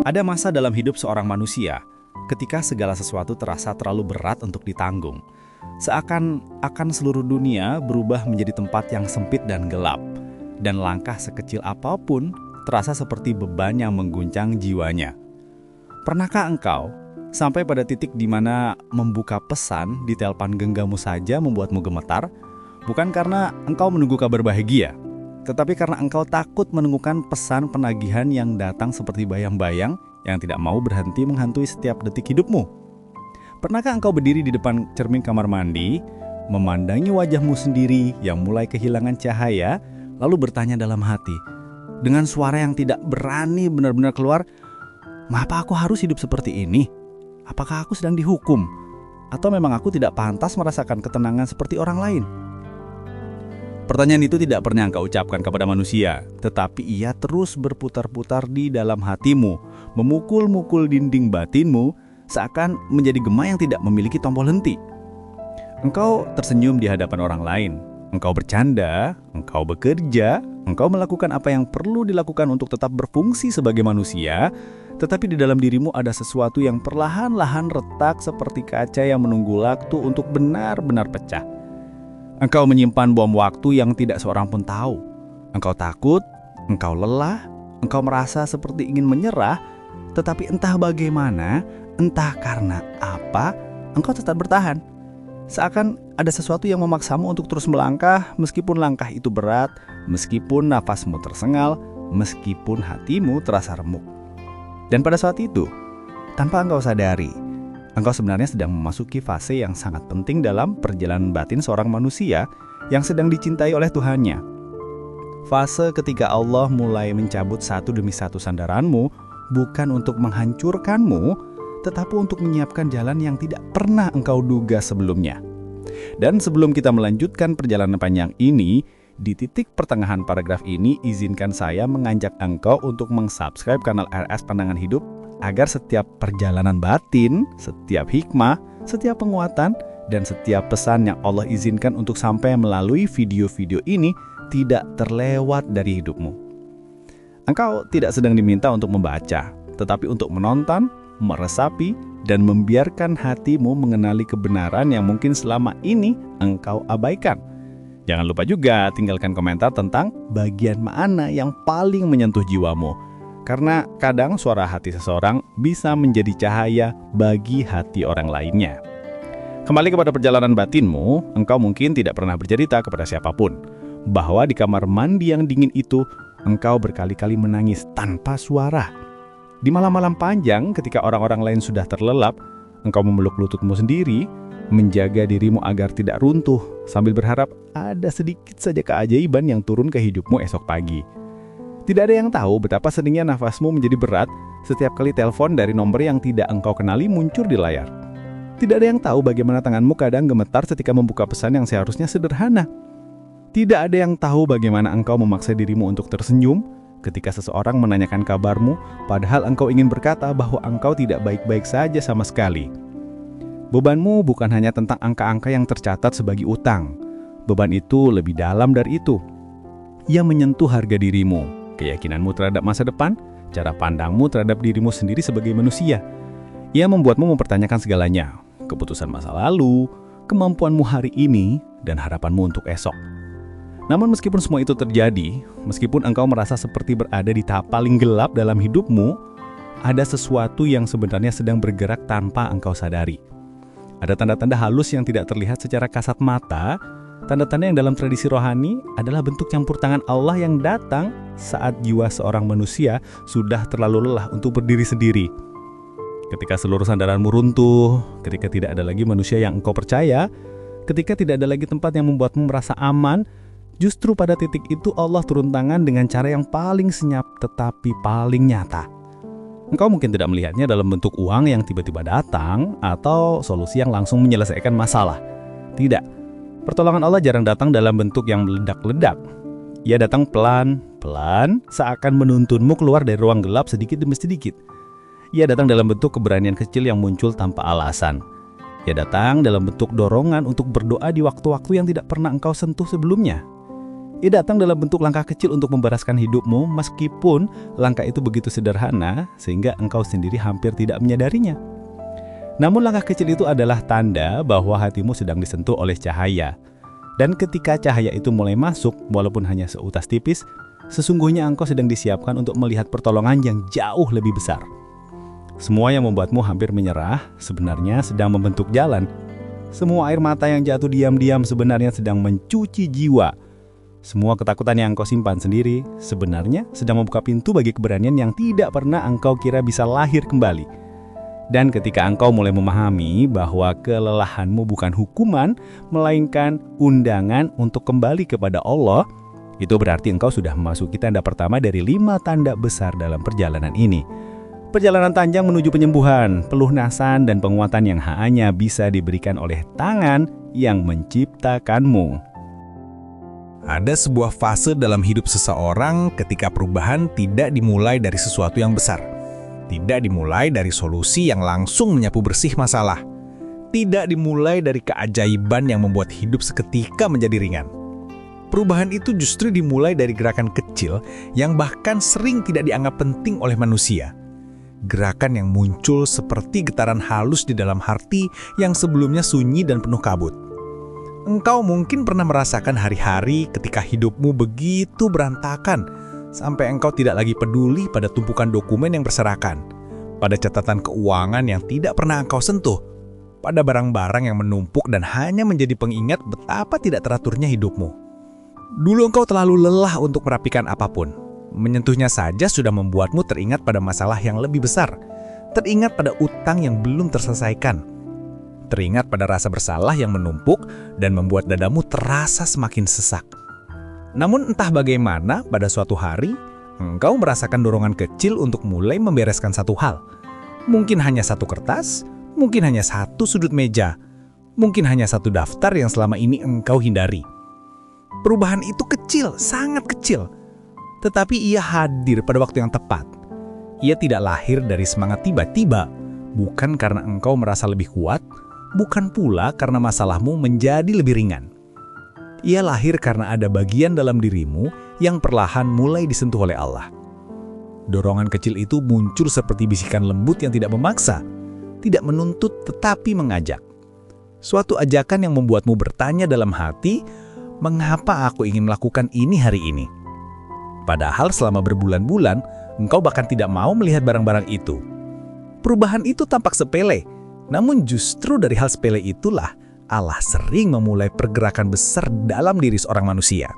Ada masa dalam hidup seorang manusia ketika segala sesuatu terasa terlalu berat untuk ditanggung. Seakan-akan seluruh dunia berubah menjadi tempat yang sempit dan gelap. Dan langkah sekecil apapun terasa seperti beban yang mengguncang jiwanya. Pernahkah engkau sampai pada titik di mana membuka pesan di telepon genggammu saja membuatmu gemetar? Bukan karena engkau menunggu kabar bahagia, tetapi karena engkau takut menemukan pesan penagihan yang datang seperti bayang-bayang yang tidak mau berhenti menghantui setiap detik hidupmu. Pernahkah engkau berdiri di depan cermin kamar mandi, memandangi wajahmu sendiri yang mulai kehilangan cahaya, lalu bertanya dalam hati, dengan suara yang tidak berani benar-benar keluar, "Mengapa aku harus hidup seperti ini? Apakah aku sedang dihukum? Atau memang aku tidak pantas merasakan ketenangan seperti orang lain?" Pertanyaan itu tidak pernah engkau ucapkan kepada manusia, tetapi ia terus berputar-putar di dalam hatimu, memukul-mukul dinding batinmu, seakan menjadi gema yang tidak memiliki tombol henti. Engkau tersenyum di hadapan orang lain, engkau bercanda, engkau bekerja, engkau melakukan apa yang perlu dilakukan untuk tetap berfungsi sebagai manusia, tetapi di dalam dirimu ada sesuatu yang perlahan-lahan retak seperti kaca yang menunggu waktu untuk benar-benar pecah. Engkau menyimpan bom waktu yang tidak seorang pun tahu. Engkau takut, engkau lelah, engkau merasa seperti ingin menyerah, tetapi entah bagaimana, entah karena apa, engkau tetap bertahan. Seakan ada sesuatu yang memaksamu untuk terus melangkah, meskipun langkah itu berat, meskipun nafasmu tersengal, meskipun hatimu terasa remuk. Dan pada saat itu, tanpa engkau sadari, engkau sebenarnya sedang memasuki fase yang sangat penting dalam perjalanan batin seorang manusia yang sedang dicintai oleh Tuhannya. Fase ketika Allah mulai mencabut satu demi satu sandaranmu, bukan untuk menghancurkanmu, tetapi untuk menyiapkan jalan yang tidak pernah engkau duga sebelumnya. Dan sebelum kita melanjutkan perjalanan panjang ini, di titik pertengahan paragraf ini, izinkan saya mengajak engkau untuk meng-subscribe kanal RS Pandangan Hidup, agar setiap perjalanan batin, setiap hikmah, setiap penguatan, dan setiap pesan yang Allah izinkan untuk sampai melalui video-video ini tidak terlewat dari hidupmu. Engkau tidak sedang diminta untuk membaca, tetapi untuk menonton, meresapi, dan membiarkan hatimu mengenali kebenaran yang mungkin selama ini engkau abaikan. Jangan lupa juga tinggalkan komentar tentang bagian mana yang paling menyentuh jiwamu. Karena kadang suara hati seseorang bisa menjadi cahaya bagi hati orang lainnya. Kembali kepada perjalanan batinmu, engkau mungkin tidak pernah bercerita kepada siapapun bahwa di kamar mandi yang dingin itu, engkau berkali-kali menangis tanpa suara. Di malam-malam panjang ketika orang-orang lain sudah terlelap, engkau memeluk lututmu sendiri, menjaga dirimu agar tidak runtuh, sambil berharap ada sedikit saja keajaiban yang turun ke hidupmu esok pagi. Tidak ada yang tahu betapa sedihnya nafasmu menjadi berat setiap kali telepon dari nomor yang tidak engkau kenali muncul di layar. Tidak ada yang tahu bagaimana tanganmu kadang gemetar ketika membuka pesan yang seharusnya sederhana. Tidak ada yang tahu bagaimana engkau memaksa dirimu untuk tersenyum ketika seseorang menanyakan kabarmu, padahal engkau ingin berkata bahwa engkau tidak baik-baik saja sama sekali. Bebanmu bukan hanya tentang angka-angka yang tercatat sebagai utang. Beban itu lebih dalam dari itu. Ia menyentuh harga dirimu, keyakinanmu terhadap masa depan, cara pandangmu terhadap dirimu sendiri sebagai manusia. Ia membuatmu mempertanyakan segalanya, keputusan masa lalu, kemampuanmu hari ini, dan harapanmu untuk esok. Namun meskipun semua itu terjadi, meskipun engkau merasa seperti berada di tahap paling gelap dalam hidupmu, ada sesuatu yang sebenarnya sedang bergerak tanpa engkau sadari. Ada tanda-tanda halus yang tidak terlihat secara kasat mata. Tanda-tanda yang dalam tradisi rohani adalah bentuk campur tangan Allah yang datang saat jiwa seorang manusia sudah terlalu lelah untuk berdiri sendiri. Ketika seluruh sandaranmu runtuh, ketika tidak ada lagi manusia yang engkau percaya, ketika tidak ada lagi tempat yang membuatmu merasa aman, justru pada titik itu Allah turun tangan dengan cara yang paling senyap tetapi paling nyata. Engkau mungkin tidak melihatnya dalam bentuk uang yang tiba-tiba datang atau solusi yang langsung menyelesaikan masalah. Tidak. Pertolongan Allah jarang datang dalam bentuk yang meledak-ledak. Ia datang pelan-pelan, seakan menuntunmu keluar dari ruang gelap sedikit demi sedikit. Ia datang dalam bentuk keberanian kecil yang muncul tanpa alasan. Ia datang dalam bentuk dorongan untuk berdoa di waktu-waktu yang tidak pernah engkau sentuh sebelumnya. Ia datang dalam bentuk langkah kecil untuk membereskan hidupmu, meskipun langkah itu begitu sederhana sehingga engkau sendiri hampir tidak menyadarinya. Namun langkah kecil itu adalah tanda bahwa hatimu sedang disentuh oleh cahaya. Dan ketika cahaya itu mulai masuk, walaupun hanya seutas tipis, sesungguhnya engkau sedang disiapkan untuk melihat pertolongan yang jauh lebih besar. Semua yang membuatmu hampir menyerah sebenarnya sedang membentuk jalan. Semua air mata yang jatuh diam-diam sebenarnya sedang mencuci jiwa. Semua ketakutan yang engkau simpan sendiri sebenarnya sedang membuka pintu bagi keberanian yang tidak pernah engkau kira bisa lahir kembali. Dan ketika engkau mulai memahami bahwa kelelahanmu bukan hukuman, melainkan undangan untuk kembali kepada Allah, itu berarti engkau sudah memasuki tanda pertama dari 5 tanda besar dalam perjalanan ini. Perjalanan panjang menuju penyembuhan, pelunasan, dan penguatan yang hanya bisa diberikan oleh tangan yang menciptakanmu. Ada sebuah fase dalam hidup seseorang ketika perubahan tidak dimulai dari sesuatu yang besar. Tidak dimulai dari solusi yang langsung menyapu bersih masalah. Tidak dimulai dari keajaiban yang membuat hidup seketika menjadi ringan. Perubahan itu justru dimulai dari gerakan kecil yang bahkan sering tidak dianggap penting oleh manusia. Gerakan yang muncul seperti getaran halus di dalam hati yang sebelumnya sunyi dan penuh kabut. Engkau mungkin pernah merasakan hari-hari ketika hidupmu begitu berantakan, sampai engkau tidak lagi peduli pada tumpukan dokumen yang berserakan, pada catatan keuangan yang tidak pernah engkau sentuh, pada barang-barang yang menumpuk dan hanya menjadi pengingat betapa tidak teraturnya hidupmu. Dulu engkau terlalu lelah untuk merapikan apapun. Menyentuhnya saja sudah membuatmu teringat pada masalah yang lebih besar, teringat pada utang yang belum terselesaikan, teringat pada rasa bersalah yang menumpuk dan membuat dadamu terasa semakin sesak. Namun entah bagaimana pada suatu hari, engkau merasakan dorongan kecil untuk mulai membereskan satu hal. Mungkin hanya satu kertas, mungkin hanya satu sudut meja, mungkin hanya satu daftar yang selama ini engkau hindari. Perubahan itu kecil, sangat kecil. Tetapi ia hadir pada waktu yang tepat. Ia tidak lahir dari semangat tiba-tiba, bukan karena engkau merasa lebih kuat, bukan pula karena masalahmu menjadi lebih ringan. Ia lahir karena ada bagian dalam dirimu yang perlahan mulai disentuh oleh Allah. Dorongan kecil itu muncul seperti bisikan lembut yang tidak memaksa, tidak menuntut tetapi mengajak. Suatu ajakan yang membuatmu bertanya dalam hati, mengapa aku ingin melakukan ini hari ini? Padahal selama berbulan-bulan, engkau bahkan tidak mau melihat barang-barang itu. Perubahan itu tampak sepele, namun justru dari hal sepele itulah Allah sering memulai pergerakan besar dalam diri seorang manusia.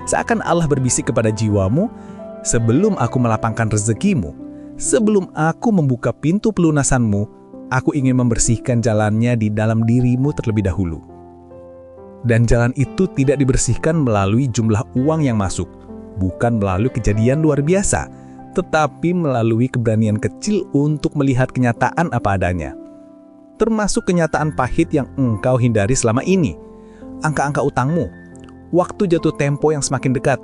Seakan Allah berbisik kepada jiwamu, sebelum aku melapangkan rezekimu, sebelum aku membuka pintu pelunasanmu, aku ingin membersihkan jalannya di dalam dirimu terlebih dahulu. Dan jalan itu tidak dibersihkan melalui jumlah uang yang masuk, bukan melalui kejadian luar biasa, tetapi melalui keberanian kecil untuk melihat kenyataan apa adanya. Termasuk kenyataan pahit yang engkau hindari selama ini. Angka-angka utangmu, waktu jatuh tempo yang semakin dekat,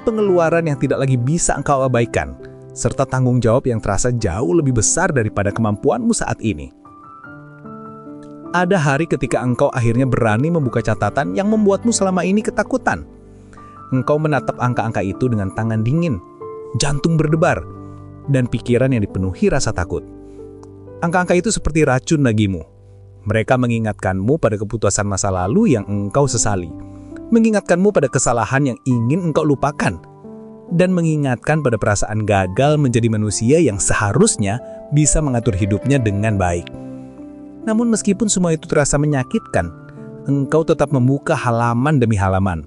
pengeluaran yang tidak lagi bisa engkau abaikan, serta tanggung jawab yang terasa jauh lebih besar daripada kemampuanmu saat ini. Ada hari ketika engkau akhirnya berani membuka catatan yang membuatmu selama ini ketakutan. Engkau menatap angka-angka itu dengan tangan dingin, jantung berdebar, dan pikiran yang dipenuhi rasa takut. Angka-angka itu seperti racun bagimu. Mereka mengingatkanmu pada keputusan masa lalu yang engkau sesali, mengingatkanmu pada kesalahan yang ingin engkau lupakan, dan mengingatkan pada perasaan gagal menjadi manusia yang seharusnya bisa mengatur hidupnya dengan baik. Namun meskipun semua itu terasa menyakitkan, engkau tetap membuka halaman demi halaman.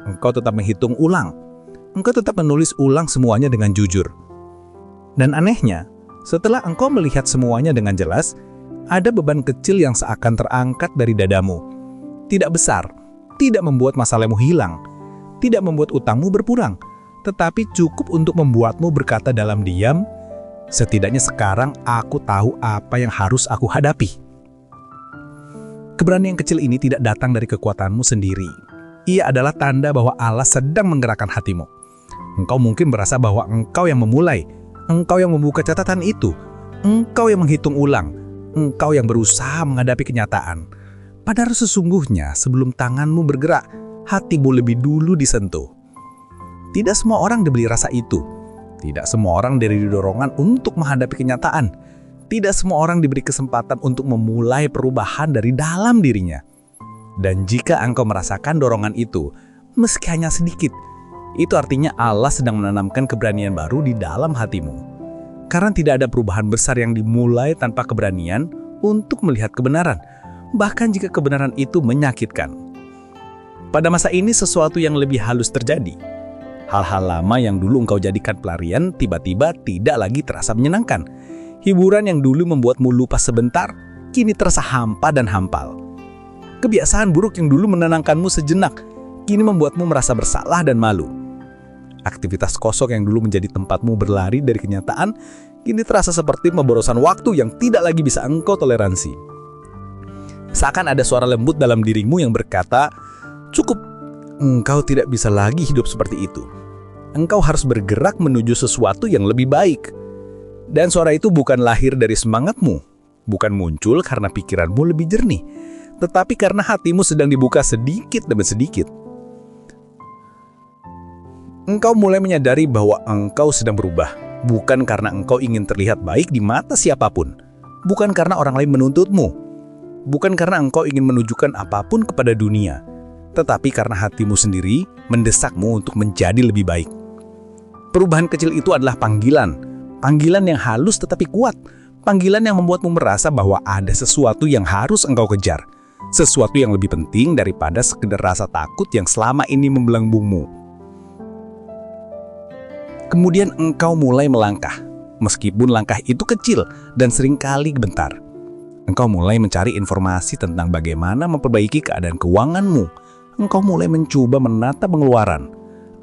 Engkau tetap menghitung ulang. Engkau tetap menulis ulang semuanya dengan jujur. Dan anehnya, setelah engkau melihat semuanya dengan jelas, ada beban kecil yang seakan terangkat dari dadamu. Tidak besar, tidak membuat masalahmu hilang, tidak membuat utangmu berkurang, tetapi cukup untuk membuatmu berkata dalam diam, setidaknya sekarang aku tahu apa yang harus aku hadapi. Keberanian kecil ini tidak datang dari kekuatanmu sendiri. Ia adalah tanda bahwa Allah sedang menggerakkan hatimu. Engkau mungkin merasa bahwa engkau yang memulai, engkau yang membuka catatan itu, engkau yang menghitung ulang, engkau yang berusaha menghadapi kenyataan. Padahal sesungguhnya sebelum tanganmu bergerak, hatimu lebih dulu disentuh. Tidak semua orang diberi rasa itu. Tidak semua orang diberi dorongan untuk menghadapi kenyataan. Tidak semua orang diberi kesempatan untuk memulai perubahan dari dalam dirinya. Dan jika engkau merasakan dorongan itu, meski hanya sedikit, itu artinya Allah sedang menanamkan keberanian baru di dalam hatimu. Karena tidak ada perubahan besar yang dimulai tanpa keberanian untuk melihat kebenaran, bahkan jika kebenaran itu menyakitkan. Pada masa ini sesuatu yang lebih halus terjadi. Hal-hal lama yang dulu engkau jadikan pelarian tiba-tiba tidak lagi terasa menyenangkan. Hiburan yang dulu membuatmu lupa sebentar, kini terasa hampa dan hampal. Kebiasaan buruk yang dulu menenangkanmu sejenak, kini membuatmu merasa bersalah dan malu. Aktivitas kosong yang dulu menjadi tempatmu berlari dari kenyataan, kini terasa seperti pemborosan waktu yang tidak lagi bisa engkau toleransi. Seakan ada suara lembut dalam dirimu yang berkata, "Cukup, engkau tidak bisa lagi hidup seperti itu. Engkau harus bergerak menuju sesuatu yang lebih baik." Dan suara itu bukan lahir dari semangatmu, bukan muncul karena pikiranmu lebih jernih, tetapi karena hatimu sedang dibuka sedikit demi sedikit. Engkau mulai menyadari bahwa engkau sedang berubah, bukan karena engkau ingin terlihat baik di mata siapapun, bukan karena orang lain menuntutmu, bukan karena engkau ingin menunjukkan apapun kepada dunia, tetapi karena hatimu sendiri mendesakmu untuk menjadi lebih baik. Perubahan kecil itu adalah panggilan yang halus tetapi kuat, panggilan yang membuatmu merasa bahwa ada sesuatu yang harus engkau kejar, sesuatu yang lebih penting daripada sekedar rasa takut yang selama ini membelenggumu. Kemudian engkau mulai melangkah, meskipun langkah itu kecil dan seringkali bentar. Engkau mulai mencari informasi tentang bagaimana memperbaiki keadaan keuanganmu. Engkau mulai mencoba menata pengeluaran.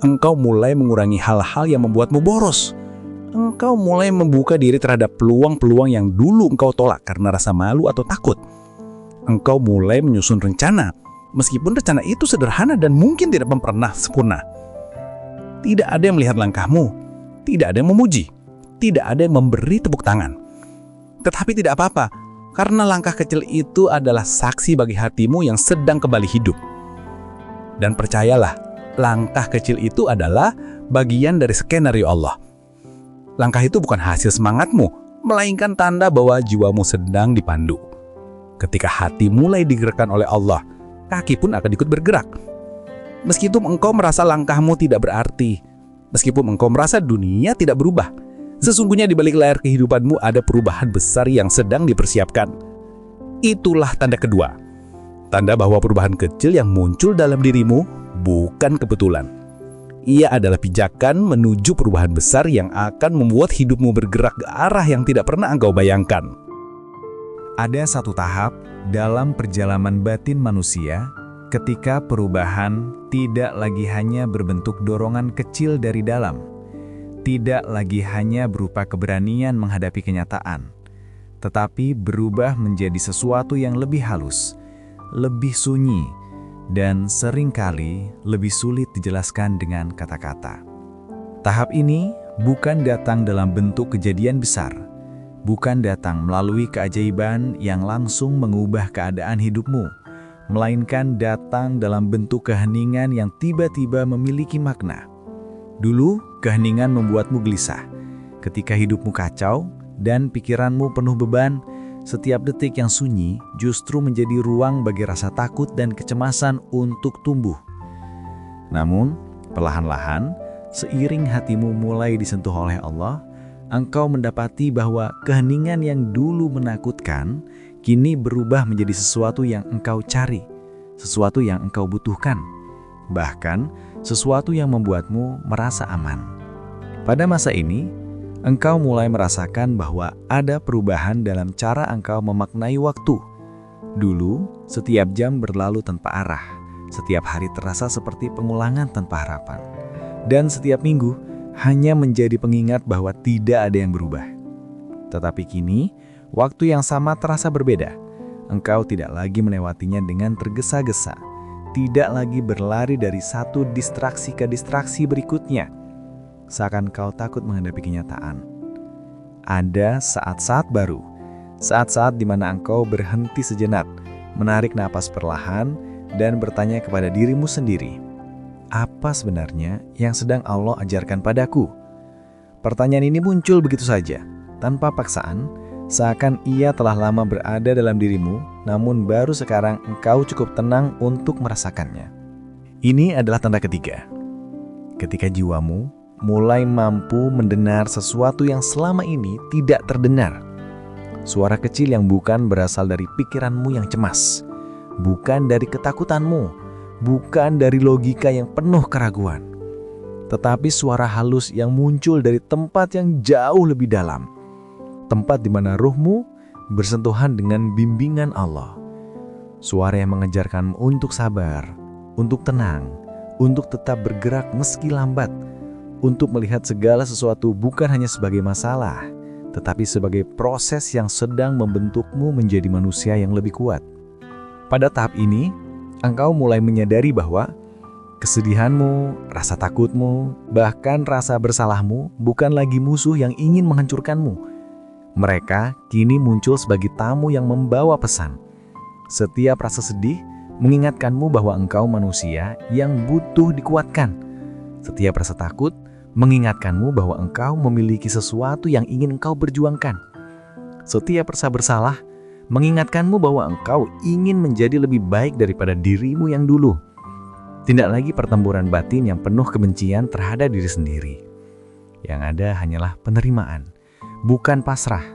Engkau mulai mengurangi hal-hal yang membuatmu boros. Engkau mulai membuka diri terhadap peluang-peluang yang dulu engkau tolak karena rasa malu atau takut. Engkau mulai menyusun rencana, meskipun rencana itu sederhana dan mungkin tidak pernah sempurna. Tidak ada yang melihat langkahmu, tidak ada yang memuji, tidak ada yang memberi tepuk tangan. Tetapi tidak apa-apa, karena langkah kecil itu adalah saksi bagi hatimu yang sedang kembali hidup. Dan percayalah, langkah kecil itu adalah bagian dari skenario Allah. Langkah itu bukan hasil semangatmu, melainkan tanda bahwa jiwamu sedang dipandu. Ketika hati mulai digerakkan oleh Allah, kaki pun akan ikut bergerak. Meskipun engkau merasa langkahmu tidak berarti, meskipun engkau merasa dunia tidak berubah, sesungguhnya di balik layar kehidupanmu ada perubahan besar yang sedang dipersiapkan. Itulah tanda kedua. Tanda bahwa perubahan kecil yang muncul dalam dirimu bukan kebetulan. Ia adalah pijakan menuju perubahan besar yang akan membuat hidupmu bergerak ke arah yang tidak pernah engkau bayangkan. Ada satu tahap dalam perjalanan batin manusia ketika perubahan tidak lagi hanya berbentuk dorongan kecil dari dalam, tidak lagi hanya berupa keberanian menghadapi kenyataan, tetapi berubah menjadi sesuatu yang lebih halus, lebih sunyi, dan seringkali lebih sulit dijelaskan dengan kata-kata. Tahap ini bukan datang dalam bentuk kejadian besar, bukan datang melalui keajaiban yang langsung mengubah keadaan hidupmu, melainkan datang dalam bentuk keheningan yang tiba-tiba memiliki makna. Dulu, keheningan membuatmu gelisah. Ketika hidupmu kacau dan pikiranmu penuh beban, setiap detik yang sunyi justru menjadi ruang bagi rasa takut dan kecemasan untuk tumbuh. Namun, perlahan-lahan, seiring hatimu mulai disentuh oleh Allah, engkau mendapati bahwa keheningan yang dulu menakutkan kini berubah menjadi sesuatu yang engkau cari, sesuatu yang engkau butuhkan, bahkan sesuatu yang membuatmu merasa aman. Pada masa ini, engkau mulai merasakan bahwa ada perubahan dalam cara engkau memaknai waktu. Dulu, setiap jam berlalu tanpa arah, setiap hari terasa seperti pengulangan tanpa harapan, dan setiap minggu hanya menjadi pengingat bahwa tidak ada yang berubah. Tetapi kini, waktu yang sama terasa berbeda. Engkau tidak lagi melewatinya dengan tergesa-gesa, tidak lagi berlari dari satu distraksi ke distraksi berikutnya, seakan kau takut menghadapi kenyataan. Ada saat-saat baru, saat-saat di mana engkau berhenti sejenak, menarik napas perlahan, dan bertanya kepada dirimu sendiri, apa sebenarnya yang sedang Allah ajarkan padaku? Pertanyaan ini muncul begitu saja, tanpa paksaan, seakan ia telah lama berada dalam dirimu, namun baru sekarang engkau cukup tenang untuk merasakannya. Ini adalah tanda ketiga. Ketika jiwamu mulai mampu mendengar sesuatu yang selama ini tidak terdengar. Suara kecil yang bukan berasal dari pikiranmu yang cemas, bukan dari ketakutanmu, bukan dari logika yang penuh keraguan, tetapi suara halus yang muncul dari tempat yang jauh lebih dalam, tempat di mana ruhmu bersentuhan dengan bimbingan Allah. Suara yang mengajarkanmu untuk sabar, untuk tenang, untuk tetap bergerak meski lambat, untuk melihat segala sesuatu bukan hanya sebagai masalah, tetapi sebagai proses yang sedang membentukmu menjadi manusia yang lebih kuat. Pada tahap ini, engkau mulai menyadari bahwa kesedihanmu, rasa takutmu, bahkan rasa bersalahmu bukan lagi musuh yang ingin menghancurkanmu. Mereka kini muncul sebagai tamu yang membawa pesan. Setiap rasa sedih mengingatkanmu bahwa engkau manusia yang butuh dikuatkan. Setiap rasa takut mengingatkanmu bahwa engkau memiliki sesuatu yang ingin engkau berjuangkan. Setiap rasa bersalah mengingatkanmu bahwa engkau ingin menjadi lebih baik daripada dirimu yang dulu. Tidak lagi pertempuran batin yang penuh kebencian terhadap diri sendiri. Yang ada hanyalah penerimaan, bukan pasrah,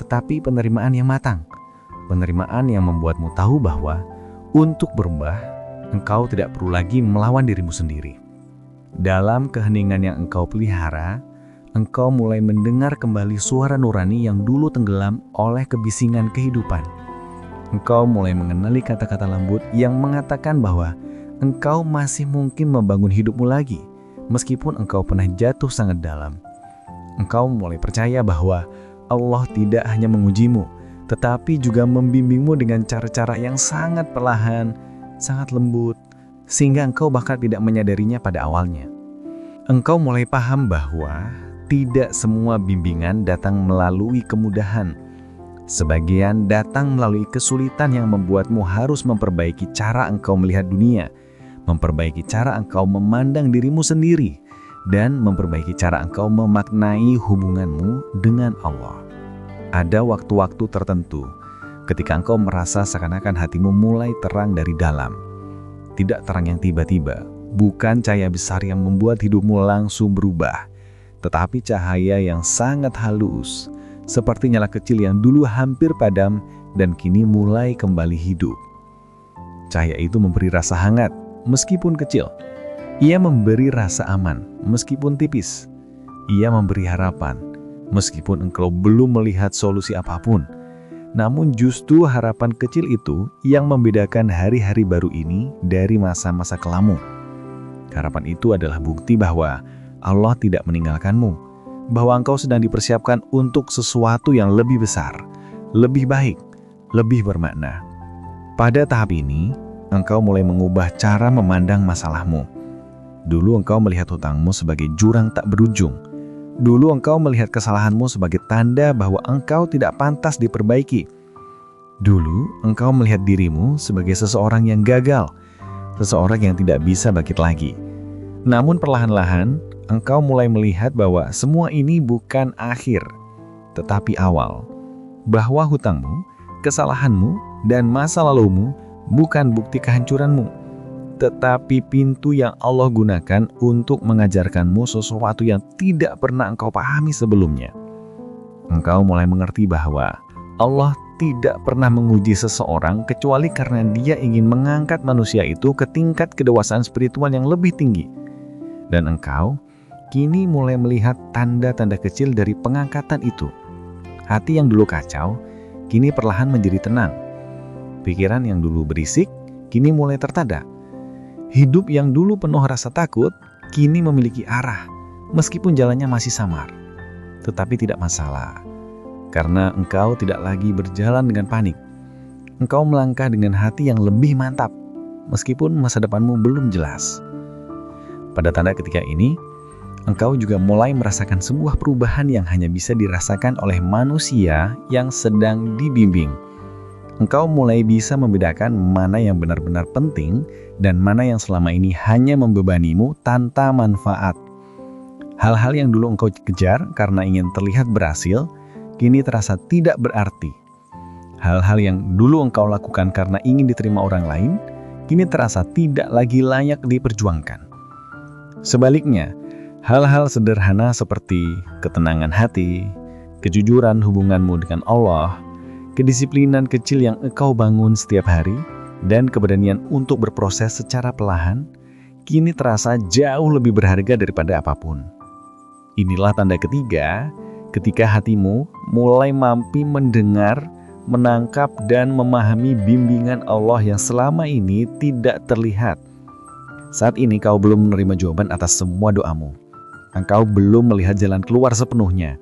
tetapi penerimaan yang matang. Penerimaan yang membuatmu tahu bahwa untuk berubah, engkau tidak perlu lagi melawan dirimu sendiri. Dalam keheningan yang engkau pelihara, engkau mulai mendengar kembali suara nurani yang dulu tenggelam oleh kebisingan kehidupan. Engkau mulai mengenali kata-kata lembut yang mengatakan bahwa engkau masih mungkin membangun hidupmu lagi, meskipun engkau pernah jatuh sangat dalam. Engkau mulai percaya bahwa Allah tidak hanya mengujimu, tetapi juga membimbingmu dengan cara-cara yang sangat perlahan, sangat lembut, sehingga engkau bahkan tidak menyadarinya pada awalnya. Engkau mulai paham bahwa tidak semua bimbingan datang melalui kemudahan. Sebagian datang melalui kesulitan yang membuatmu harus memperbaiki cara engkau melihat dunia, memperbaiki cara engkau memandang dirimu sendiri, dan memperbaiki cara engkau memaknai hubunganmu dengan Allah. Ada waktu-waktu tertentu ketika engkau merasa seakan-akan hatimu mulai terang dari dalam. Tidak terang yang tiba-tiba, bukan cahaya besar yang membuat hidupmu langsung berubah, tetapi cahaya yang sangat halus, seperti nyala kecil yang dulu hampir padam dan kini mulai kembali hidup. Cahaya itu memberi rasa hangat, meskipun kecil. Ia memberi rasa aman, meskipun tipis. Ia memberi harapan, meskipun engkau belum melihat solusi apapun. Namun justru harapan kecil itu yang membedakan hari-hari baru ini dari masa-masa kelamu. Harapan itu adalah bukti bahwa Allah tidak meninggalkanmu, bahwa engkau sedang dipersiapkan untuk sesuatu yang lebih besar, lebih baik, lebih bermakna. Pada tahap ini, engkau mulai mengubah cara memandang masalahmu. Dulu engkau melihat hutangmu sebagai jurang tak berujung. Dulu engkau melihat kesalahanmu sebagai tanda bahwa engkau tidak pantas diperbaiki. Dulu engkau melihat dirimu sebagai seseorang yang gagal, seseorang yang tidak bisa bangkit lagi. Namun perlahan-lahan, engkau mulai melihat bahwa semua ini bukan akhir, tetapi awal. Bahwa hutangmu, kesalahanmu, dan masa lalumu bukan bukti kehancuranmu, tetapi pintu yang Allah gunakan untuk mengajarkanmu sesuatu yang tidak pernah engkau pahami sebelumnya. Engkau mulai mengerti bahwa Allah tidak pernah menguji seseorang kecuali karena Dia ingin mengangkat manusia itu ke tingkat kedewasaan spiritual yang lebih tinggi. Dan engkau kini mulai melihat tanda-tanda kecil dari pengangkatan itu. Hati yang dulu kacau, kini perlahan menjadi tenang. Pikiran yang dulu berisik, kini mulai tertada. Hidup yang dulu penuh rasa takut, kini memiliki arah, meskipun jalannya masih samar. Tetapi tidak masalah, karena engkau tidak lagi berjalan dengan panik. Engkau melangkah dengan hati yang lebih mantap, meskipun masa depanmu belum jelas. Pada tanda ketika ini, engkau juga mulai merasakan sebuah perubahan yang hanya bisa dirasakan oleh manusia yang sedang dibimbing. engkau mulai bisa membedakan mana yang benar-benar penting dan mana yang selama ini hanya membebanimu tanpa manfaat. Hal-hal yang dulu engkau kejar karena ingin terlihat berhasil, kini terasa tidak berarti. Hal-hal yang dulu engkau lakukan karena ingin diterima orang lain, kini terasa tidak lagi layak diperjuangkan. Sebaliknya, hal-hal sederhana seperti ketenangan hati, kejujuran hubunganmu dengan Allah, kedisiplinan kecil yang engkau bangun setiap hari, dan keberanian untuk berproses secara perlahan, kini terasa jauh lebih berharga daripada apapun. Inilah tanda ketiga, ketika hatimu mulai mampu mendengar, menangkap, dan memahami bimbingan Allah yang selama ini tidak terlihat. Saat ini kau belum menerima jawaban atas semua doamu. Engkau belum melihat jalan keluar sepenuhnya.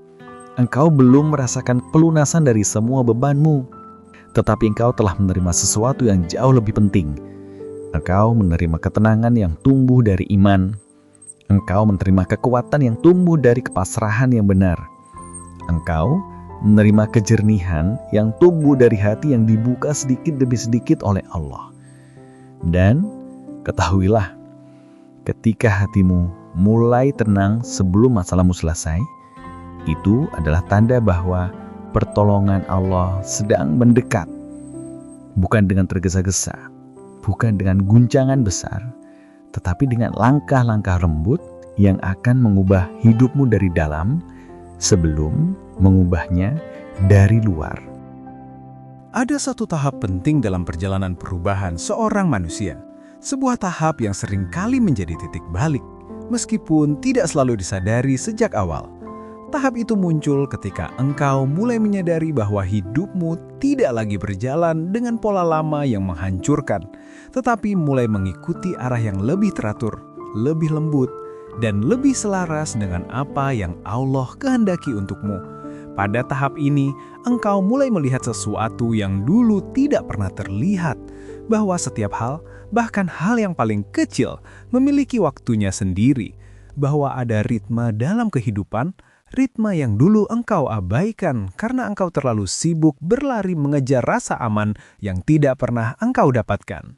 Engkau belum merasakan pelunasan dari semua bebanmu. Tetapi engkau telah menerima sesuatu yang jauh lebih penting. Engkau menerima ketenangan yang tumbuh dari iman. Engkau menerima kekuatan yang tumbuh dari kepasrahan yang benar. Engkau menerima kejernihan yang tumbuh dari hati yang dibuka sedikit demi sedikit oleh Allah. Dan ketahuilah, ketika hatimu mulai tenang sebelum masalahmu selesai, itu adalah tanda bahwa pertolongan Allah sedang mendekat. Bukan dengan tergesa-gesa, bukan dengan guncangan besar, tetapi dengan langkah-langkah lembut yang akan mengubah hidupmu dari dalam sebelum mengubahnya dari luar. Ada satu tahap penting dalam perjalanan perubahan seorang manusia. Sebuah tahap yang seringkali menjadi titik balik, meskipun tidak selalu disadari sejak awal. Tahap itu muncul ketika engkau mulai menyadari bahwa hidupmu tidak lagi berjalan dengan pola lama yang menghancurkan, tetapi mulai mengikuti arah yang lebih teratur, lebih lembut, dan lebih selaras dengan apa yang Allah kehendaki untukmu. Pada tahap ini, engkau mulai melihat sesuatu yang dulu tidak pernah terlihat, bahwa setiap hal, bahkan hal yang paling kecil, memiliki waktunya sendiri, bahwa ada ritme dalam kehidupan, ritme yang dulu engkau abaikan karena engkau terlalu sibuk berlari mengejar rasa aman yang tidak pernah engkau dapatkan.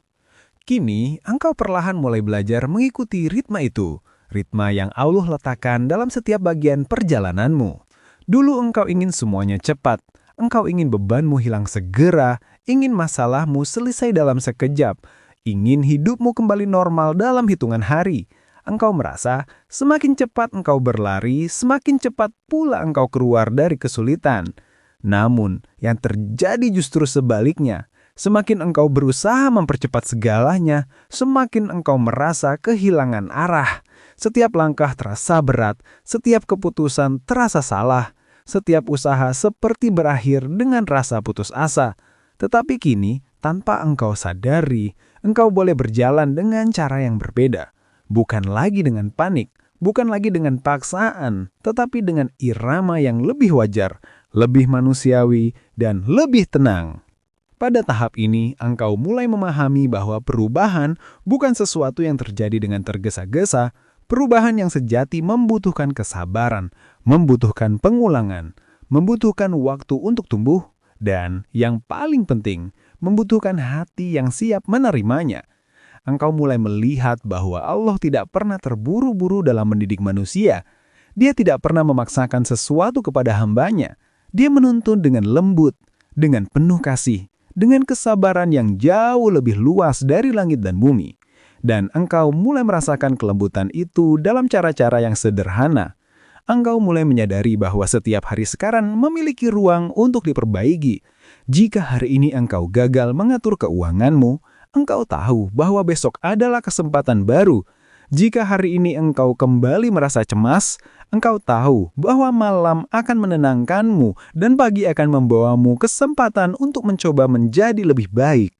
Kini, engkau perlahan mulai belajar mengikuti ritme itu, ritme yang Allah letakkan dalam setiap bagian perjalananmu. Dulu engkau ingin semuanya cepat, engkau ingin bebanmu hilang segera, ingin masalahmu selesai dalam sekejap, ingin hidupmu kembali normal dalam hitungan hari. Engkau merasa semakin cepat engkau berlari, semakin cepat pula engkau keluar dari kesulitan. Namun, yang terjadi justru sebaliknya. Semakin engkau berusaha mempercepat segalanya, semakin engkau merasa kehilangan arah. Setiap langkah terasa berat, setiap keputusan terasa salah, setiap usaha seperti berakhir dengan rasa putus asa. Tetapi kini, tanpa engkau sadari, engkau boleh berjalan dengan cara yang berbeda. Bukan lagi dengan panik, bukan lagi dengan paksaan, tetapi dengan irama yang lebih wajar, lebih manusiawi, dan lebih tenang. Pada tahap ini, engkau mulai memahami bahwa perubahan bukan sesuatu yang terjadi dengan tergesa-gesa. Perubahan yang sejati membutuhkan kesabaran, membutuhkan pengulangan, membutuhkan waktu untuk tumbuh, dan yang paling penting, membutuhkan hati yang siap menerimanya. Engkau mulai melihat bahwa Allah tidak pernah terburu-buru dalam mendidik manusia. Dia tidak pernah memaksakan sesuatu kepada hambanya. Dia menuntun dengan lembut, dengan penuh kasih, dengan kesabaran yang jauh lebih luas dari langit dan bumi. Dan engkau mulai merasakan kelembutan itu dalam cara-cara yang sederhana. Engkau mulai menyadari bahwa setiap hari sekarang memiliki ruang untuk diperbaiki. Jika hari ini engkau gagal mengatur keuanganmu, engkau tahu bahwa besok adalah kesempatan baru. Jika hari ini engkau kembali merasa cemas, engkau tahu bahwa malam akan menenangkanmu dan pagi akan membawamu kesempatan untuk mencoba menjadi lebih baik.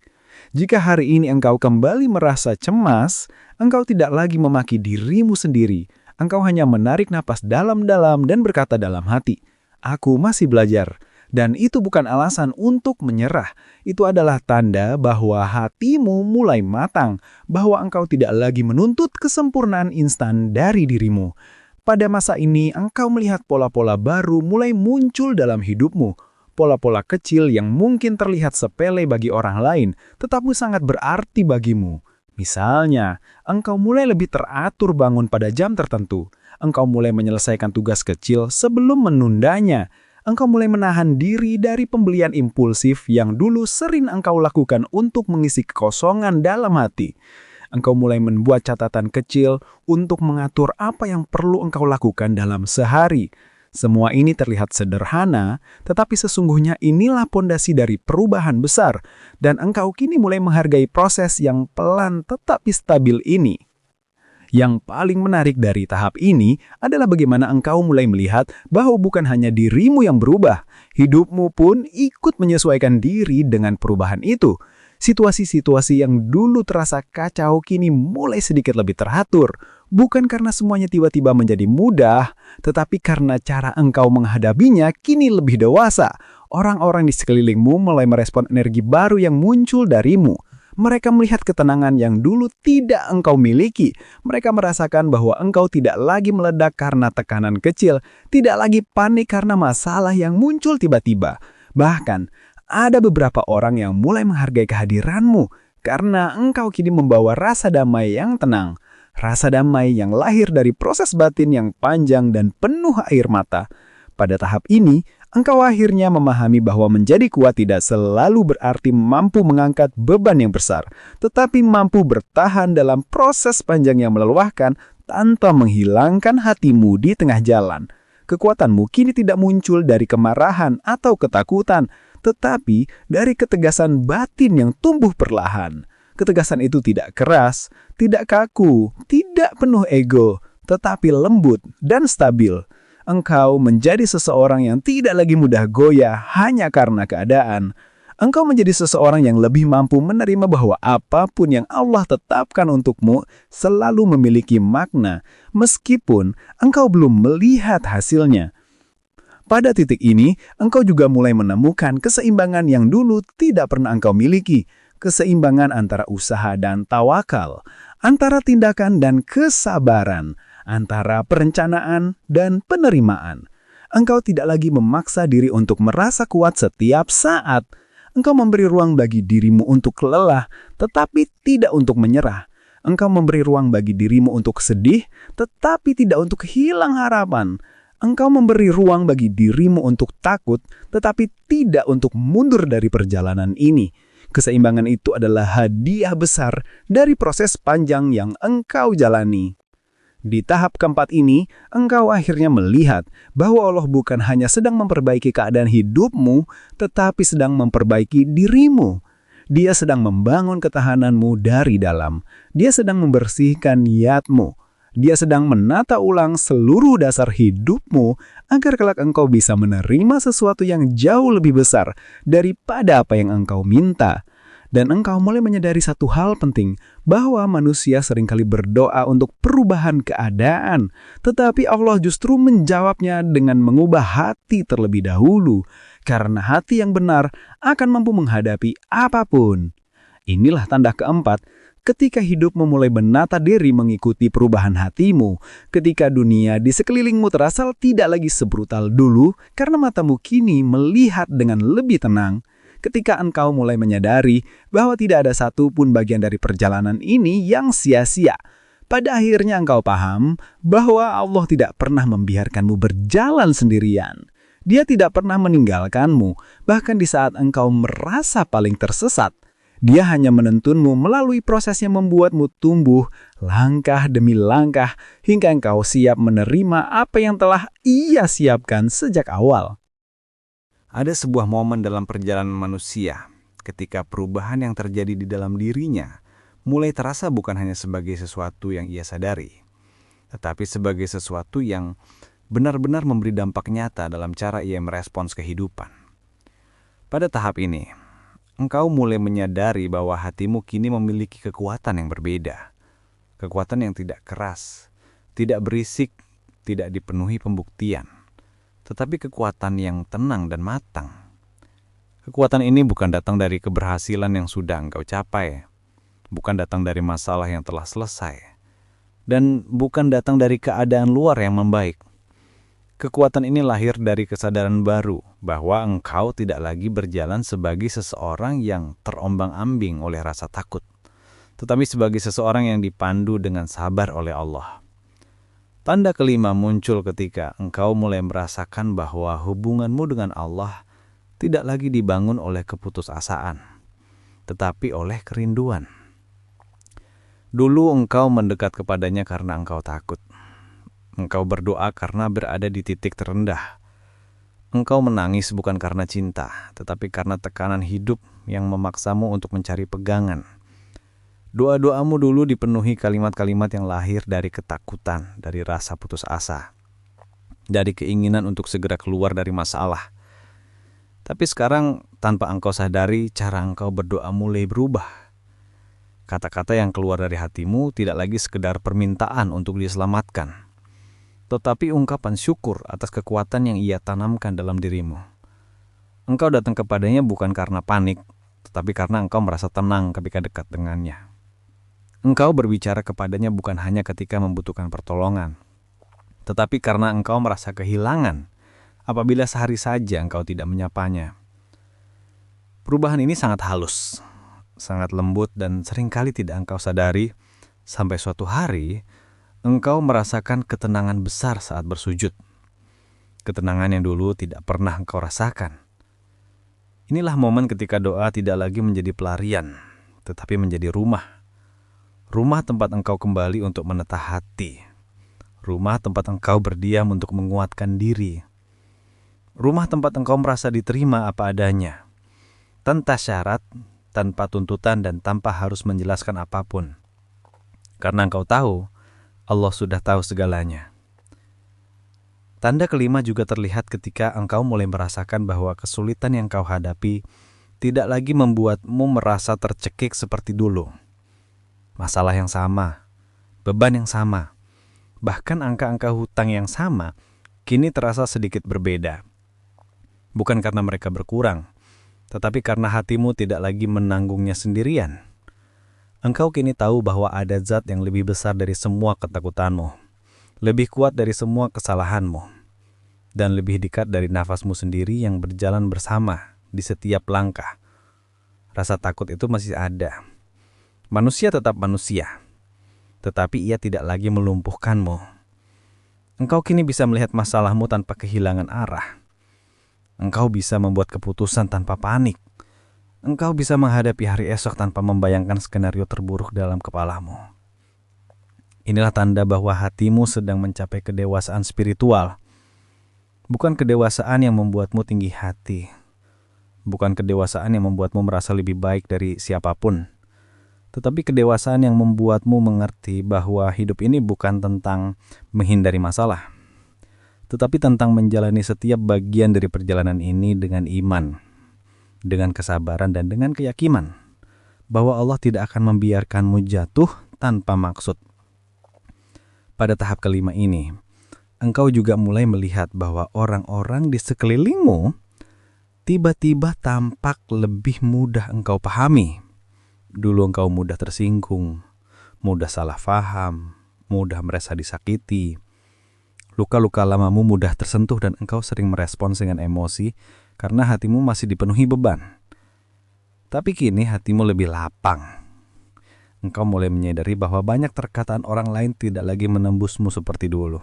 Jika hari ini engkau kembali merasa cemas, engkau tidak lagi memaki dirimu sendiri. Engkau hanya menarik napas dalam-dalam dan berkata dalam hati, "Aku masih belajar." Dan itu bukan alasan untuk menyerah. Itu adalah tanda bahwa hatimu mulai matang, bahwa engkau tidak lagi menuntut kesempurnaan instan dari dirimu. Pada masa ini, engkau melihat pola-pola baru mulai muncul dalam hidupmu. pola-pola kecil yang mungkin terlihat sepele bagi orang lain, tetapi sangat berarti bagimu. Misalnya, engkau mulai lebih teratur bangun pada jam tertentu. Engkau mulai menyelesaikan tugas kecil sebelum menundanya. Engkau mulai menahan diri dari pembelian impulsif yang dulu sering engkau lakukan untuk mengisi kekosongan dalam hati. Engkau mulai membuat catatan kecil untuk mengatur apa yang perlu engkau lakukan dalam sehari. Semua ini terlihat sederhana, tetapi sesungguhnya inilah pondasi dari perubahan besar, dan engkau kini mulai menghargai proses yang pelan tetapi stabil ini. Yang paling menarik dari tahap ini adalah bagaimana engkau mulai melihat bahwa bukan hanya dirimu yang berubah, hidupmu pun ikut menyesuaikan diri dengan perubahan itu. Situasi-situasi yang dulu terasa kacau kini mulai sedikit lebih teratur, bukan karena semuanya tiba-tiba menjadi mudah, tetapi karena cara engkau menghadapinya kini lebih dewasa. Orang-orang di sekelilingmu mulai merespon energi baru yang muncul darimu. Mereka melihat ketenangan yang dulu tidak engkau miliki. Mereka merasakan bahwa engkau tidak lagi meledak karena tekanan kecil, tidak lagi panik karena masalah yang muncul tiba-tiba. Bahkan, ada beberapa orang yang mulai menghargai kehadiranmu karena engkau kini membawa rasa damai yang tenang. Rasa damai yang lahir dari proses batin yang panjang dan penuh air mata. Pada tahap ini, engkau akhirnya memahami bahwa menjadi kuat tidak selalu berarti mampu mengangkat beban yang besar, tetapi mampu bertahan dalam proses panjang yang melelahkan tanpa menghilangkan hatimu di tengah jalan. Kekuatanmu kini tidak muncul dari kemarahan atau ketakutan, tetapi dari ketegasan batin yang tumbuh perlahan. Ketegasan itu tidak keras, tidak kaku, tidak penuh ego, tetapi lembut dan stabil. Engkau menjadi seseorang yang tidak lagi mudah goyah hanya karena keadaan. Engkau menjadi seseorang yang lebih mampu menerima bahwa apapun yang Allah tetapkan untukmu selalu memiliki makna, meskipun engkau belum melihat hasilnya. Pada titik ini, engkau juga mulai menemukan keseimbangan yang dulu tidak pernah engkau miliki. Keseimbangan antara usaha dan tawakal, antara tindakan dan kesabaran, antara perencanaan dan penerimaan. Engkau tidak lagi memaksa diri untuk merasa kuat setiap saat. Engkau memberi ruang bagi dirimu untuk lelah, tetapi tidak untuk menyerah. Engkau memberi ruang bagi dirimu untuk sedih, tetapi tidak untuk hilang harapan. Engkau memberi ruang bagi dirimu untuk takut, tetapi tidak untuk mundur dari perjalanan ini. Keseimbangan itu adalah hadiah besar dari proses panjang yang engkau jalani. Di tahap keempat ini, engkau akhirnya melihat bahwa Allah bukan hanya sedang memperbaiki keadaan hidupmu, tetapi sedang memperbaiki dirimu. Dia sedang membangun ketahananmu dari dalam. Dia sedang membersihkan niatmu. Dia sedang menata ulang seluruh dasar hidupmu agar kelak engkau bisa menerima sesuatu yang jauh lebih besar daripada apa yang engkau minta. Dan engkau mulai menyadari satu hal penting, bahwa manusia seringkali berdoa untuk perubahan keadaan, tetapi Allah justru menjawabnya dengan mengubah hati terlebih dahulu, karena hati yang benar akan mampu menghadapi apapun. Inilah tanda keempat, ketika hidupmu mulai menata diri mengikuti perubahan hatimu, ketika dunia di sekelilingmu terasa tidak lagi sebrutal dulu karena matamu kini melihat dengan lebih tenang, ketika engkau mulai menyadari bahwa tidak ada satupun bagian dari perjalanan ini yang sia-sia, pada akhirnya engkau paham bahwa Allah tidak pernah membiarkanmu berjalan sendirian. Dia tidak pernah meninggalkanmu, bahkan di saat engkau merasa paling tersesat. Dia hanya menuntunmu melalui proses yang membuatmu tumbuh langkah demi langkah hingga engkau siap menerima apa yang telah Ia siapkan sejak awal. Ada sebuah momen dalam perjalanan manusia ketika perubahan yang terjadi di dalam dirinya mulai terasa bukan hanya sebagai sesuatu yang ia sadari, tetapi sebagai sesuatu yang benar-benar memberi dampak nyata dalam cara ia merespons kehidupan. Pada tahap ini, engkau mulai menyadari bahwa hatimu kini memiliki kekuatan yang berbeda. Kekuatan yang tidak keras, tidak berisik, tidak dipenuhi pembuktian, tetapi kekuatan yang tenang dan matang. Kekuatan ini bukan datang dari keberhasilan yang sudah engkau capai, bukan datang dari masalah yang telah selesai, dan bukan datang dari keadaan luar yang membaik. Kekuatan ini lahir dari kesadaran baru bahwa engkau tidak lagi berjalan sebagai seseorang yang terombang-ambing oleh rasa takut, tetapi sebagai seseorang yang dipandu dengan sabar oleh Allah. Tanda kelima muncul ketika engkau mulai merasakan bahwa hubunganmu dengan Allah tidak lagi dibangun oleh keputusasaan, tetapi oleh kerinduan. Dulu engkau mendekat kepadanya karena engkau takut. Engkau berdoa karena berada di titik terendah. Engkau menangis bukan karena cinta, tetapi karena tekanan hidup yang memaksamu untuk mencari pegangan. Doa-doamu dulu dipenuhi kalimat-kalimat yang lahir dari ketakutan, dari rasa putus asa, dari keinginan untuk segera keluar dari masalah. Tapi sekarang, tanpa engkau sadari, cara engkau berdoa mulai berubah. Kata-kata yang keluar dari hatimu tidak lagi sekedar permintaan untuk diselamatkan, tetapi ungkapan syukur atas kekuatan yang Ia tanamkan dalam dirimu. Engkau datang kepadanya bukan karena panik, tetapi karena engkau merasa tenang ketika dekat dengannya. Engkau berbicara kepadanya bukan hanya ketika membutuhkan pertolongan, tetapi karena engkau merasa kehilangan apabila sehari saja engkau tidak menyapanya. Perubahan ini sangat halus, sangat lembut, dan seringkali tidak engkau sadari sampai suatu hari engkau merasakan ketenangan besar saat bersujud. Ketenangan yang dulu tidak pernah engkau rasakan. Inilah momen ketika doa tidak lagi menjadi pelarian, tetapi menjadi rumah. Rumah tempat engkau kembali untuk menetah hati. Rumah tempat engkau berdiam untuk menguatkan diri. Rumah tempat engkau merasa diterima apa adanya, tanpa syarat, tanpa tuntutan, dan tanpa harus menjelaskan apapun. Karena engkau tahu, Allah sudah tahu segalanya. Tanda kelima juga terlihat ketika engkau mulai merasakan bahwa kesulitan yang kau hadapi tidak lagi membuatmu merasa tercekik seperti dulu. Masalah yang sama, beban yang sama, bahkan angka-angka hutang yang sama kini terasa sedikit berbeda. Bukan karena mereka berkurang, tetapi karena hatimu tidak lagi menanggungnya sendirian. Engkau kini tahu bahwa ada zat yang lebih besar dari semua ketakutanmu, lebih kuat dari semua kesalahanmu, dan lebih dekat dari nafasmu sendiri yang berjalan bersama di setiap langkah. Rasa takut itu masih ada. Manusia tetap manusia, tetapi ia tidak lagi melumpuhkanmu. Engkau kini bisa melihat masalahmu tanpa kehilangan arah. Engkau bisa membuat keputusan tanpa panik. Engkau bisa menghadapi hari esok tanpa membayangkan skenario terburuk dalam kepalamu. Inilah tanda bahwa hatimu sedang mencapai kedewasaan spiritual. Bukan kedewasaan yang membuatmu tinggi hati. Bukan kedewasaan yang membuatmu merasa lebih baik dari siapapun. Tetapi kedewasaan yang membuatmu mengerti bahwa hidup ini bukan tentang menghindari masalah, tetapi tentang menjalani setiap bagian dari perjalanan ini dengan iman, dengan kesabaran, dan dengan keyakinan bahwa Allah tidak akan membiarkanmu jatuh tanpa maksud. Pada tahap kelima ini, engkau juga mulai melihat bahwa orang-orang di sekelilingmu tiba-tiba tampak lebih mudah engkau pahami. Dulu engkau mudah tersinggung, mudah salah faham, mudah merasa disakiti. Luka-luka lamamu mudah tersentuh dan engkau sering merespons dengan emosi karena hatimu masih dipenuhi beban. Tapi kini hatimu lebih lapang. Engkau mulai menyadari bahwa banyak perkataan orang lain tidak lagi menembusmu seperti dulu.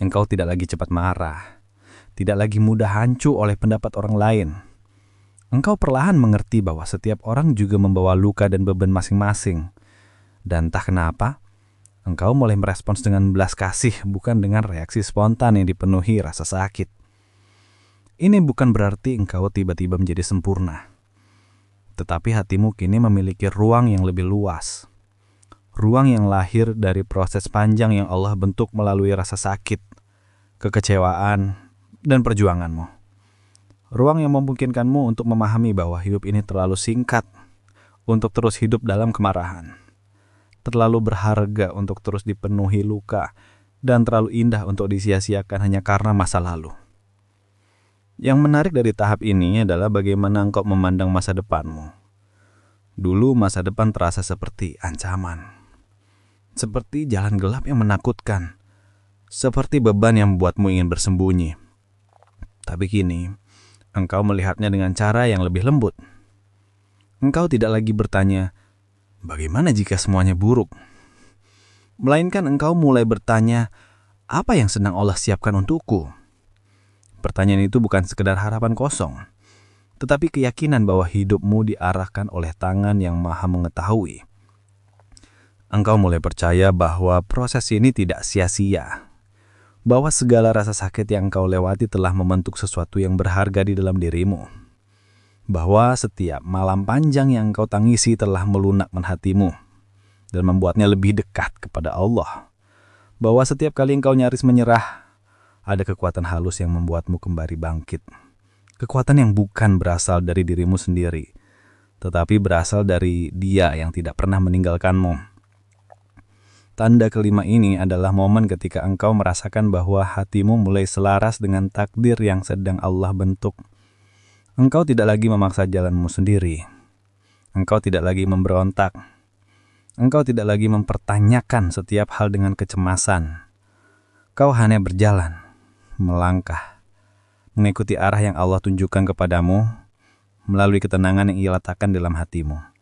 Engkau tidak lagi cepat marah, tidak lagi mudah hancur oleh pendapat orang lain. Engkau perlahan mengerti bahwa setiap orang juga membawa luka dan beban masing-masing. Dan entah kenapa, engkau mulai merespons dengan belas kasih, bukan dengan reaksi spontan yang dipenuhi rasa sakit. Ini bukan berarti engkau tiba-tiba menjadi sempurna. Tetapi hatimu kini memiliki ruang yang lebih luas. Ruang yang lahir dari proses panjang yang Allah bentuk melalui rasa sakit, kekecewaan, dan perjuanganmu. Ruang yang memungkinkanmu untuk memahami bahwa hidup ini terlalu singkat untuk terus hidup dalam kemarahan. Terlalu berharga untuk terus dipenuhi luka, dan terlalu indah untuk disia-siakan hanya karena masa lalu. Yang menarik dari tahap ini adalah bagaimana engkau memandang masa depanmu. Dulu masa depan terasa seperti ancaman, seperti jalan gelap yang menakutkan, seperti beban yang membuatmu ingin bersembunyi. Tapi kini, engkau melihatnya dengan cara yang lebih lembut. Engkau tidak lagi bertanya, bagaimana jika semuanya buruk? Melainkan engkau mulai bertanya, apa yang sedang Allah siapkan untukku? Pertanyaan itu bukan sekedar harapan kosong, tetapi keyakinan bahwa hidupmu diarahkan oleh tangan yang maha mengetahui. Engkau mulai percaya bahwa proses ini tidak sia-sia, bahwa segala rasa sakit yang engkau lewati telah membentuk sesuatu yang berharga di dalam dirimu, bahwa setiap malam panjang yang engkau tangisi telah melunakkan hatimu dan membuatnya lebih dekat kepada Allah, bahwa setiap kali engkau nyaris menyerah, ada kekuatan halus yang membuatmu kembali bangkit. Kekuatan yang bukan berasal dari dirimu sendiri, tetapi berasal dari Dia yang tidak pernah meninggalkanmu. Tanda kelima ini adalah momen ketika engkau merasakan bahwa hatimu mulai selaras dengan takdir yang sedang Allah bentuk. Engkau tidak lagi memaksa jalanmu sendiri. Engkau tidak lagi memberontak. Engkau tidak lagi mempertanyakan setiap hal dengan kecemasan. Kau hanya berjalan, melangkah, mengikuti arah yang Allah tunjukkan kepadamu melalui ketenangan yang Ia letakkan dalam hatimu.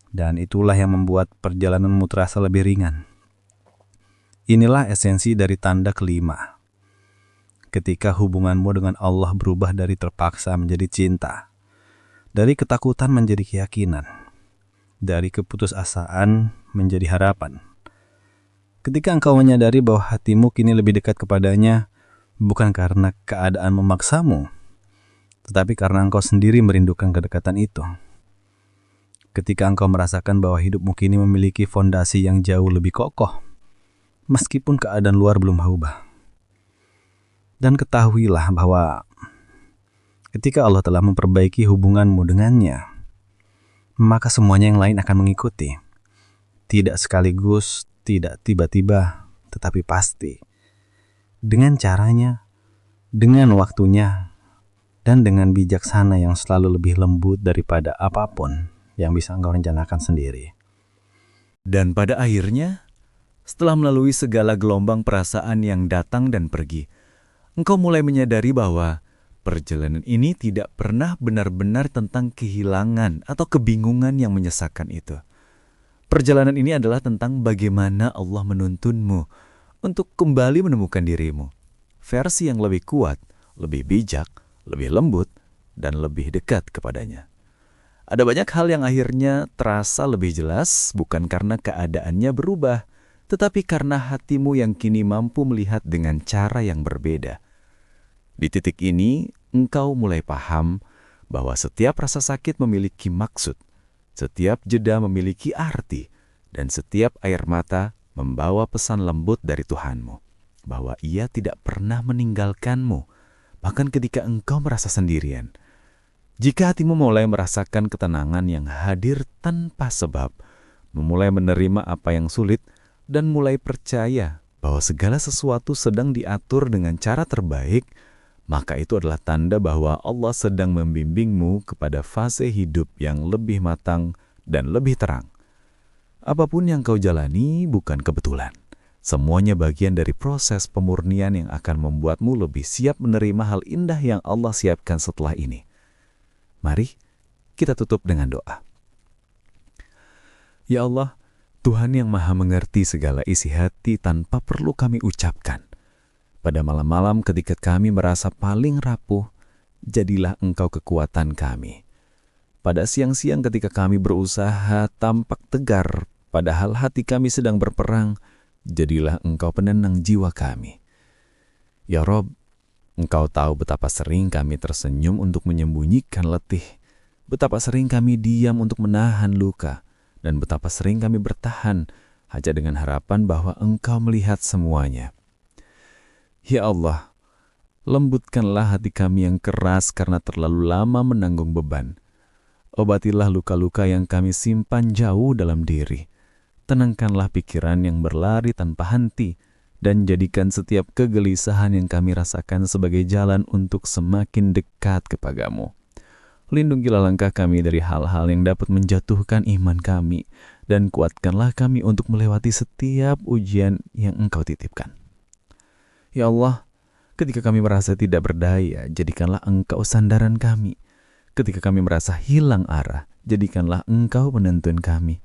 Dan itulah yang membuat perjalananmu terasa lebih ringan. Inilah esensi dari tanda kelima. Ketika hubunganmu dengan Allah berubah dari terpaksa menjadi cinta, dari ketakutan menjadi keyakinan, dari keputusasaan menjadi harapan. Ketika engkau menyadari bahwa hatimu kini lebih dekat kepadanya, bukan karena keadaan memaksamu, tetapi karena engkau sendiri merindukan kedekatan itu. Ketika engkau merasakan bahwa hidupmu kini memiliki fondasi yang jauh lebih kokoh, meskipun keadaan luar belum berubah. Dan ketahuilah bahwa ketika Allah telah memperbaiki hubunganmu dengannya, maka semuanya yang lain akan mengikuti. Tidak sekaligus, tidak tiba-tiba, tetapi pasti. Dengan caranya, dengan waktunya, dan dengan bijaksana yang selalu lebih lembut daripada apapun yang bisa engkau rencanakan sendiri. Dan pada akhirnya, setelah melalui segala gelombang perasaan yang datang dan pergi, engkau mulai menyadari bahwa perjalanan ini tidak pernah benar-benar tentang kehilangan atau kebingungan yang menyesakkan itu. Perjalanan ini adalah tentang bagaimana Allah menuntunmu untuk kembali menemukan dirimu. Versi yang lebih kuat, lebih bijak, lebih lembut, dan lebih dekat kepadanya. Ada banyak hal yang akhirnya terasa lebih jelas bukan karena keadaannya berubah, tetapi karena hatimu yang kini mampu melihat dengan cara yang berbeda. Di titik ini, engkau mulai paham bahwa setiap rasa sakit memiliki maksud, setiap jeda memiliki arti, dan setiap air mata membawa pesan lembut dari Tuhanmu, bahwa Ia tidak pernah meninggalkanmu, bahkan ketika engkau merasa sendirian. Jika hatimu mulai merasakan ketenangan yang hadir tanpa sebab, memulai menerima apa yang sulit, dan mulai percaya bahwa segala sesuatu sedang diatur dengan cara terbaik, maka itu adalah tanda bahwa Allah sedang membimbingmu kepada fase hidup yang lebih matang dan lebih terang. Apapun yang kau jalani bukan kebetulan. Semuanya bagian dari proses pemurnian yang akan membuatmu lebih siap menerima hal indah yang Allah siapkan setelah ini. Mari kita tutup dengan doa. Ya Allah, Tuhan yang maha mengerti segala isi hati tanpa perlu kami ucapkan. Pada malam-malam ketika kami merasa paling rapuh, jadilah Engkau kekuatan kami. Pada siang-siang ketika kami berusaha tampak tegar, padahal hati kami sedang berperang, jadilah Engkau penenang jiwa kami. Ya Rob, Engkau tahu betapa sering kami tersenyum untuk menyembunyikan letih, betapa sering kami diam untuk menahan luka, dan betapa sering kami bertahan hanya dengan harapan bahwa Engkau melihat semuanya. Ya Allah, lembutkanlah hati kami yang keras karena terlalu lama menanggung beban. Obatilah luka-luka yang kami simpan jauh dalam diri. Tenangkanlah pikiran yang berlari tanpa henti, dan jadikan setiap kegelisahan yang kami rasakan sebagai jalan untuk semakin dekat kepadamu. Lindungilah langkah kami dari hal-hal yang dapat menjatuhkan iman kami, dan kuatkanlah kami untuk melewati setiap ujian yang Engkau titipkan. Ya Allah, ketika kami merasa tidak berdaya, jadikanlah Engkau sandaran kami. Ketika kami merasa hilang arah, jadikanlah Engkau penuntun kami.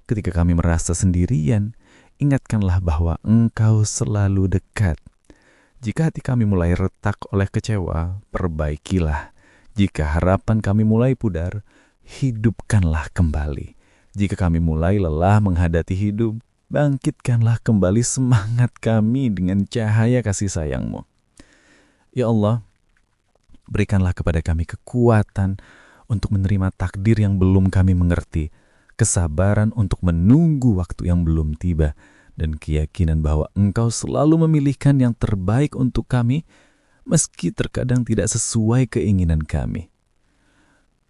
Ketika kami merasa sendirian, ingatkanlah bahwa Engkau selalu dekat. Jika hati kami mulai retak oleh kecewa, perbaikilah. Jika harapan kami mulai pudar, hidupkanlah kembali. Jika kami mulai lelah menghadapi hidup, bangkitkanlah kembali semangat kami dengan cahaya kasih sayang-Mu. Ya Allah, berikanlah kepada kami kekuatan untuk menerima takdir yang belum kami mengerti, kesabaran untuk menunggu waktu yang belum tiba, dan keyakinan bahwa Engkau selalu memilihkan yang terbaik untuk kami, meski terkadang tidak sesuai keinginan kami.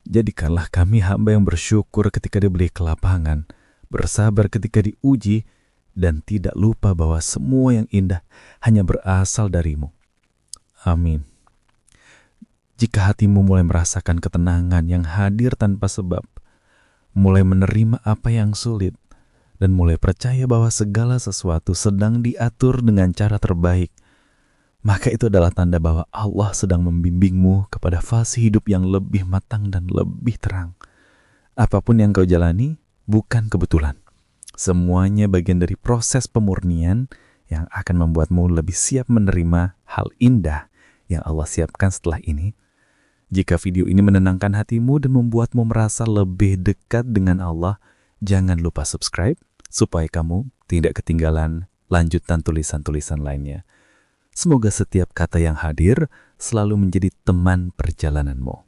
Jadikanlah kami hamba yang bersyukur ketika diberi kelapangan, bersabar ketika diuji, dan tidak lupa bahwa semua yang indah hanya berasal dari-Mu. Amin. Jika hatimu mulai merasakan ketenangan yang hadir tanpa sebab, mulai menerima apa yang sulit, dan mulai percaya bahwa segala sesuatu sedang diatur dengan cara terbaik, maka itu adalah tanda bahwa Allah sedang membimbingmu kepada fase hidup yang lebih matang dan lebih terang. Apapun yang kau jalani bukan kebetulan. Semuanya bagian dari proses pemurnian yang akan membuatmu lebih siap menerima hal indah yang Allah siapkan setelah ini. Jika video ini menenangkan hatimu dan membuatmu merasa lebih dekat dengan Allah, jangan lupa subscribe supaya kamu tidak ketinggalan lanjutan tulisan-tulisan lainnya. Semoga setiap kata yang hadir selalu menjadi teman perjalananmu.